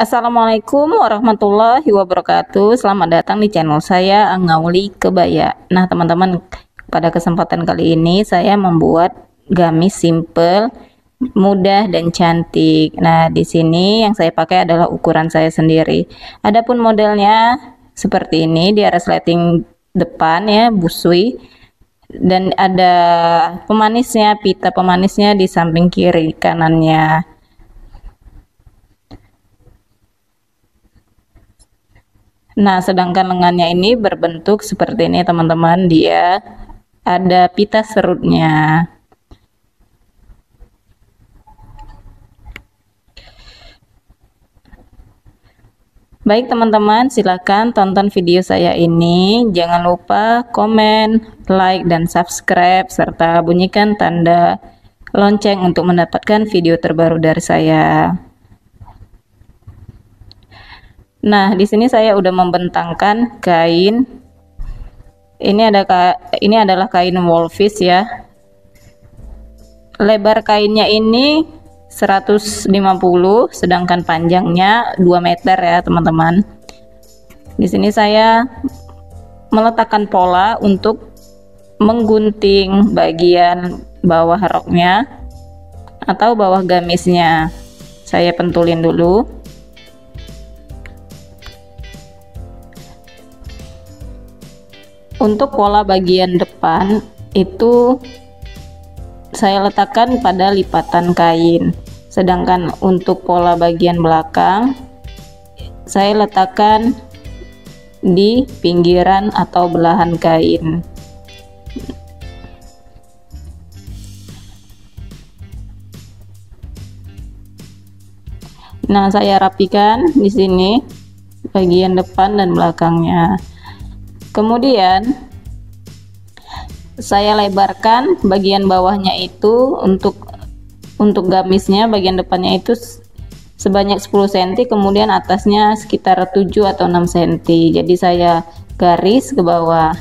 Assalamualaikum warahmatullahi wabarakatuh. Selamat datang di channel saya Ngauli Kebaya. Nah, teman-teman, pada kesempatan kali ini saya membuat gamis simple, mudah dan cantik. Nah, di sini yang saya pakai adalah ukuran saya sendiri. Adapun modelnya seperti ini, dia resleting depan ya, busui, dan ada pemanisnya, pita pemanisnya di samping kiri kanannya. Nah, sedangkan lengannya ini berbentuk seperti ini, teman-teman. Dia ada pita serutnya. Baik, teman-teman, silakan tonton video saya ini. Jangan lupa komen, like, dan subscribe, serta bunyikan tanda lonceng untuk mendapatkan video terbaru dari saya. Nah, di sini saya udah membentangkan kain. Ini adalah kain wolfish ya. Lebar kainnya ini 150, sedangkan panjangnya 2 meter ya, teman-teman. Di sini saya meletakkan pola untuk menggunting bagian bawah roknya atau bawah gamisnya. Saya pentulin dulu. Untuk pola bagian depan itu saya letakkan pada lipatan kain, sedangkan untuk pola bagian belakang saya letakkan di pinggiran atau belahan kain. Nah, saya rapikan di sini bagian depan dan belakangnya. Kemudian saya lebarkan bagian bawahnya itu untuk gamisnya, bagian depannya itu sebanyak 10 cm, kemudian atasnya sekitar 7 atau 6 cm. Jadi saya garis ke bawah.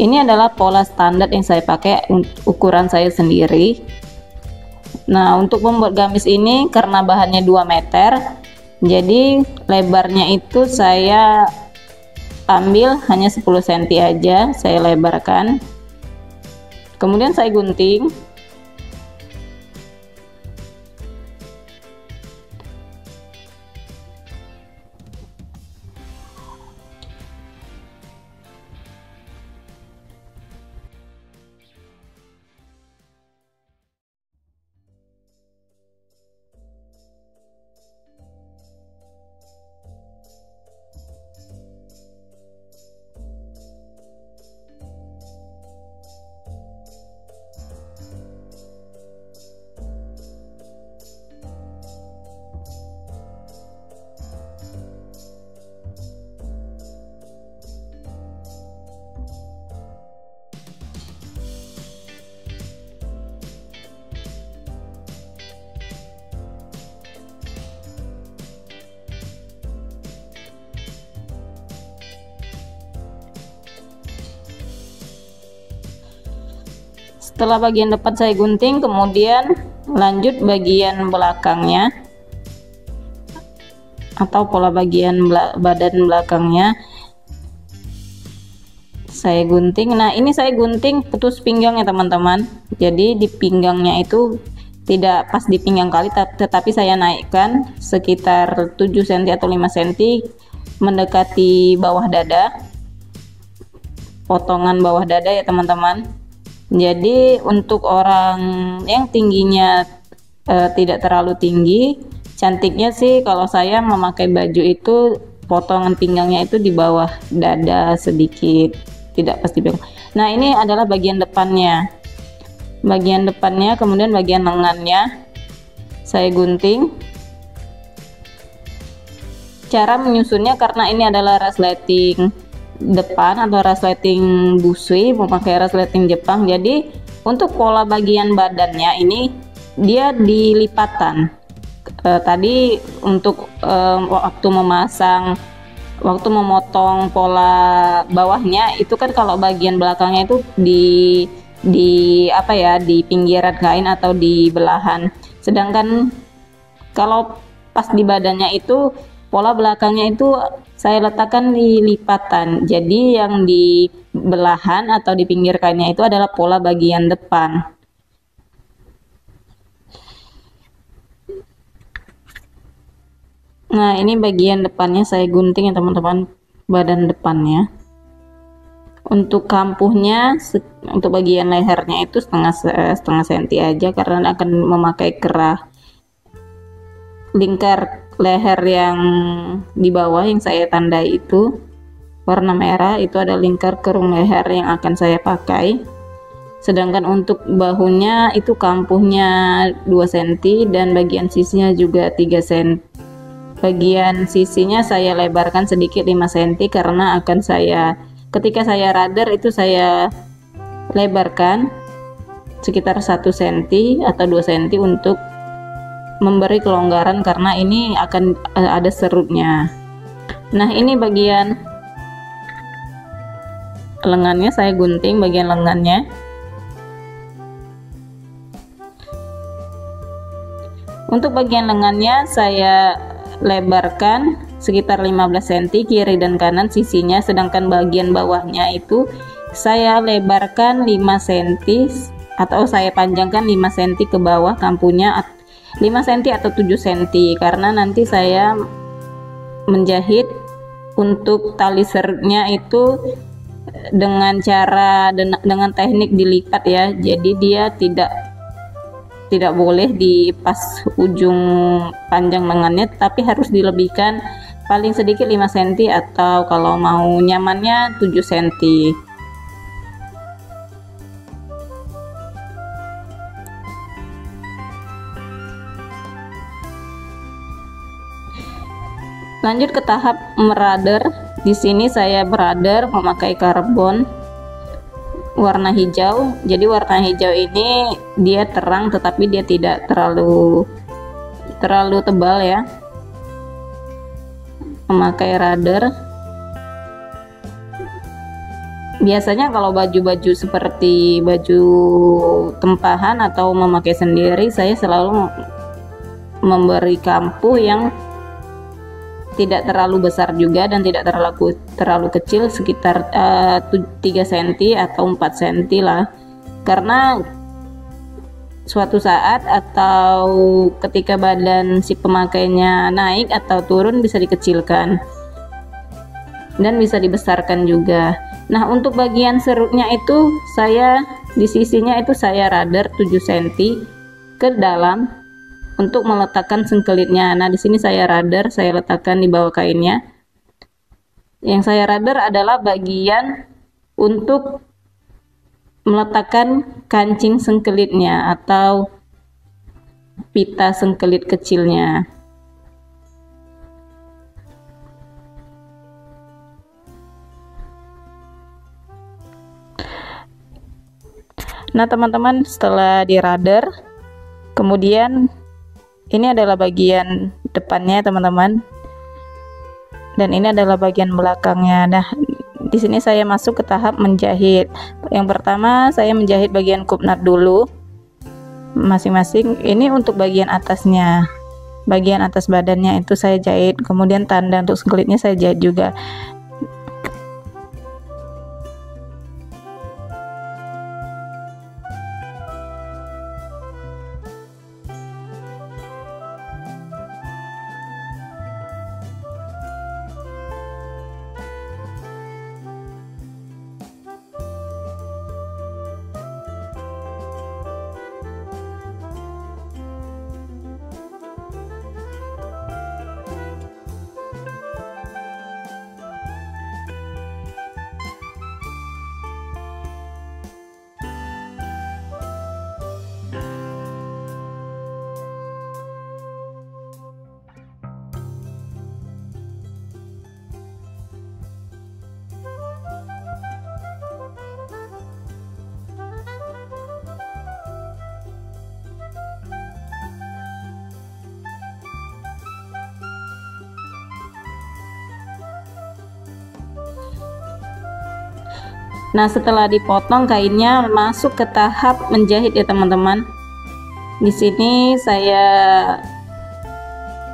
Ini adalah pola standar yang saya pakai ukuran saya sendiri. Nah, untuk membuat gamis ini karena bahannya 2 meter, jadi lebarnya itu saya ambil hanya 10 cm aja, saya lebarkan, kemudian saya gunting. Setelah bagian depan saya gunting, kemudian lanjut bagian belakangnya atau pola bagian badan belakangnya saya gunting. Nah, ini saya gunting putus pinggang ya, teman-teman. Jadi di pinggangnya itu tidak pas di pinggang kali, tetapi saya naikkan sekitar 7 cm atau 5 cm mendekati bawah dada, potongan bawah dada ya, teman-teman. Jadi untuk orang yang tingginya tidak terlalu tinggi, cantiknya sih kalau saya memakai baju itu potongan pinggangnya itu di bawah dada sedikit, tidak pasti pinggang. Nah, ini adalah bagian depannya. Bagian depannya, kemudian bagian lengannya saya gunting. Cara menyusunnya, karena ini adalah resleting depan atau resleting busui, memakai resleting Jepang, jadi untuk pola bagian badannya ini dia dilipatan. Tadi untuk waktu memotong pola bawahnya itu kan, kalau bagian belakangnya itu di apa ya, di pinggiran kain atau di belahan, sedangkan Kalau pas di badannya itu pola belakangnya itu saya letakkan di lipatan, jadi yang di belahan atau di pinggir kainnya itu adalah pola bagian depan. Nah, ini bagian depannya saya gunting ya teman-teman, badan depannya. Untuk kampuhnya, untuk bagian lehernya itu setengah senti aja, karena akan memakai kerah. Lingkar leher yang di bawah yang saya tandai itu warna merah, itu ada lingkar kerung leher yang akan saya pakai. Sedangkan untuk bahunya itu kampuhnya 2 cm dan bagian sisinya juga 3 cm. Bagian sisinya saya lebarkan sedikit 5 cm karena akan saya, ketika saya radar itu saya lebarkan sekitar 1 cm atau 2 cm untuk memberi kelonggaran karena ini akan ada serutnya. Nah, ini bagian lengannya saya gunting, bagian lengannya. Untuk bagian lengannya saya lebarkan sekitar 15 cm kiri dan kanan sisinya, sedangkan bagian bawahnya itu saya lebarkan 5 cm atau saya panjangkan 5 cm ke bawah kampunya, 5 cm atau 7 cm, karena nanti saya menjahit untuk tali serutnya itu dengan cara dengan teknik dilipat ya, jadi dia tidak boleh di pas ujung panjang lengannya, tapi harus dilebihkan paling sedikit 5 cm atau kalau mau nyamannya 7 cm. Lanjut ke tahap merader. Di sini saya berader memakai karbon warna hijau. Jadi warna hijau ini dia terang tetapi dia tidak terlalu tebal ya. Memakai radar. Biasanya kalau baju-baju seperti baju tempahan atau memakai sendiri, saya selalu memberi kampuh yang tidak terlalu besar juga dan tidak terlalu kecil, sekitar 3 cm atau 4 cm lah, karena suatu saat atau ketika badan si pemakainya naik atau turun bisa dikecilkan dan bisa dibesarkan juga. Nah, untuk bagian serutnya itu saya di sisinya itu saya radar 7 cm ke dalam untuk meletakkan sengkelitnya. Nah, di sini saya radar, saya letakkan di bawah kainnya. Yang saya radar adalah bagian untuk meletakkan kancing sengkelitnya atau pita sengkelit kecilnya. Nah, teman-teman, setelah di radar, kemudian ini adalah bagian depannya teman-teman, dan ini adalah bagian belakangnya. Nah, di sini saya masuk ke tahap menjahit. Yang pertama saya menjahit bagian kupnat dulu masing-masing. Ini untuk bagian atasnya, bagian atas badannya itu saya jahit, kemudian tanda untuk sengkelitnya saya jahit juga. Nah, setelah dipotong kainnya masuk ke tahap menjahit ya teman-teman. Di sini saya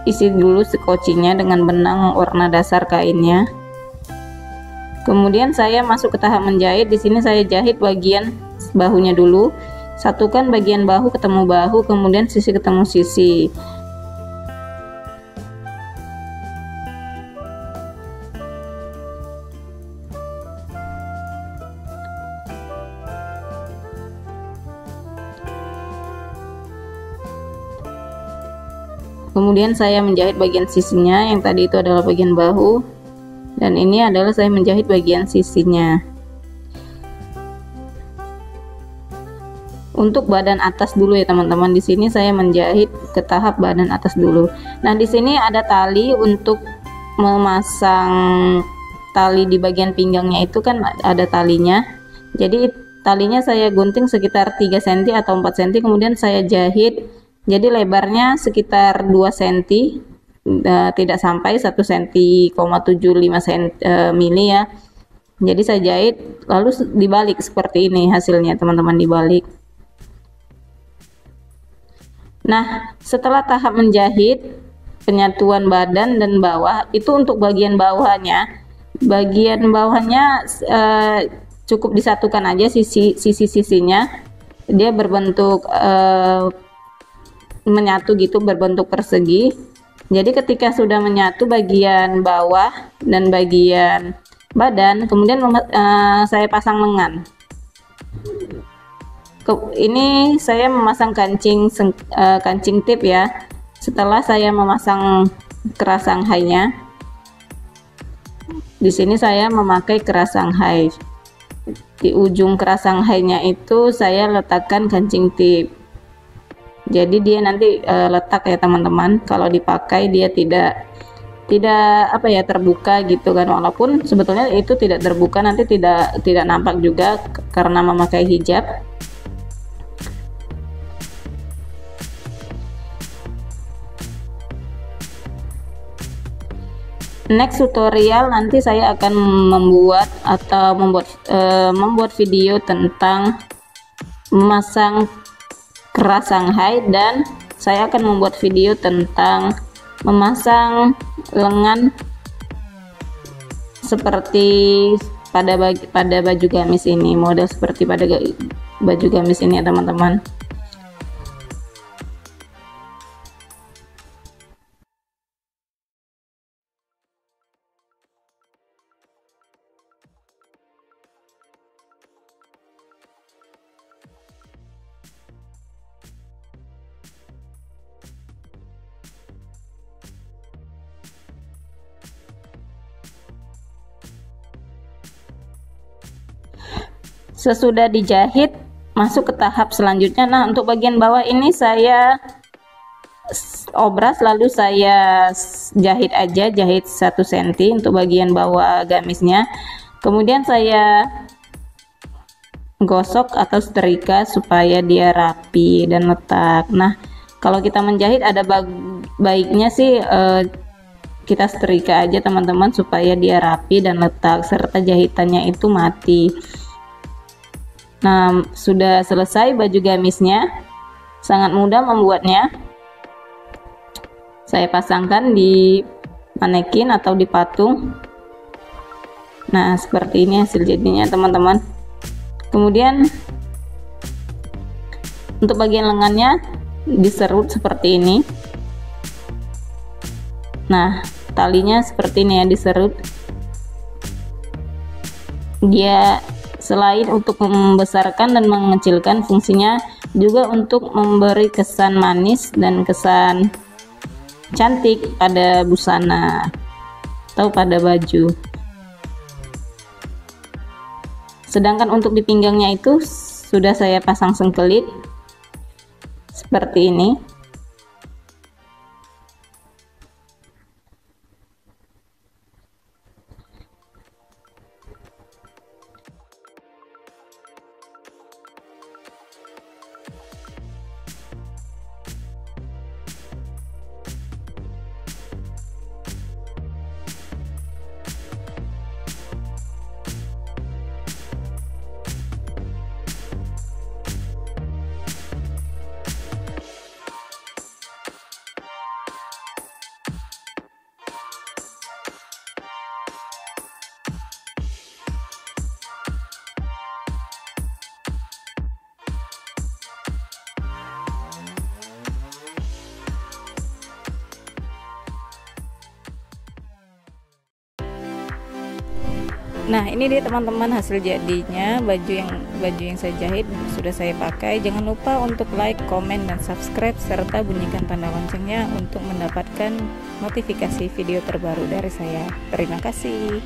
isi dulu sekocinya dengan benang warna dasar kainnya. Kemudian saya masuk ke tahap menjahit. Di sini saya jahit bagian bahunya dulu. Satukan bagian bahu ketemu bahu, kemudian sisi ketemu sisi. Kemudian saya menjahit bagian sisinya, yang tadi itu adalah bagian bahu, dan ini adalah saya menjahit bagian sisinya. Untuk badan atas dulu ya teman-teman. Di sini saya menjahit ke tahap badan atas dulu. Nah, di sini ada tali untuk memasang tali di bagian pinggangnya, itu kan ada talinya. Jadi talinya saya gunting sekitar 3 cm atau 4 cm, kemudian saya jahit. Jadi lebarnya sekitar 2 cm, tidak sampai 1,75 mili ya. Jadi saya jahit lalu dibalik seperti ini hasilnya teman-teman, dibalik. Nah, setelah tahap menjahit penyatuan badan dan bawah, itu untuk bagian bawahnya. Bagian bawahnya cukup disatukan aja sisi-sisinya. Dia berbentuk menyatu gitu, berbentuk persegi. Jadi ketika sudah menyatu bagian bawah dan bagian badan, kemudian saya pasang lengan. Ini saya memasang kancing tip ya. Setelah saya memasang keras Shanghai-nya, di sini saya memakai keras Shanghai. Di ujung keras Shanghai-nya itu saya letakkan kancing tip. Jadi dia nanti letak ya teman-teman. Kalau dipakai dia tidak apa ya, terbuka gitu kan. Walaupun sebetulnya itu tidak terbuka, nanti tidak nampak juga karena memakai hijab. Next tutorial nanti saya akan membuat video tentang memasang keras Shanghai, dan saya akan membuat video tentang memasang lengan seperti pada baju gamis ini, model seperti pada baju gamis ini ya teman-teman. Sesudah dijahit, masuk ke tahap selanjutnya. Nah, untuk bagian bawah ini saya obras lalu saya jahit 1 cm untuk bagian bawah gamisnya. Kemudian saya gosok atau setrika supaya dia rapi dan letak. Nah, kalau kita menjahit ada baiknya sih kita setrika aja teman-teman, supaya dia rapi dan letak serta jahitannya itu mati. Nah, sudah selesai baju gamisnya. Sangat mudah membuatnya. Saya pasangkan di manekin atau di patung. Nah, seperti ini hasil jadinya teman-teman. Kemudian untuk bagian lengannya diserut seperti ini. Nah, talinya seperti ini ya, diserut. Dia selain untuk membesarkan dan mengecilkan, fungsinya juga untuk memberi kesan manis dan kesan cantik pada busana atau pada baju. Sedangkan untuk di pinggangnya itu sudah saya pasang sengkelit seperti ini. Nah, ini dia teman-teman hasil jadinya baju yang saya jahit sudah saya pakai. Jangan lupa untuk like, komen, dan subscribe serta bunyikan tanda loncengnya untuk mendapatkan notifikasi video terbaru dari saya. Terima kasih.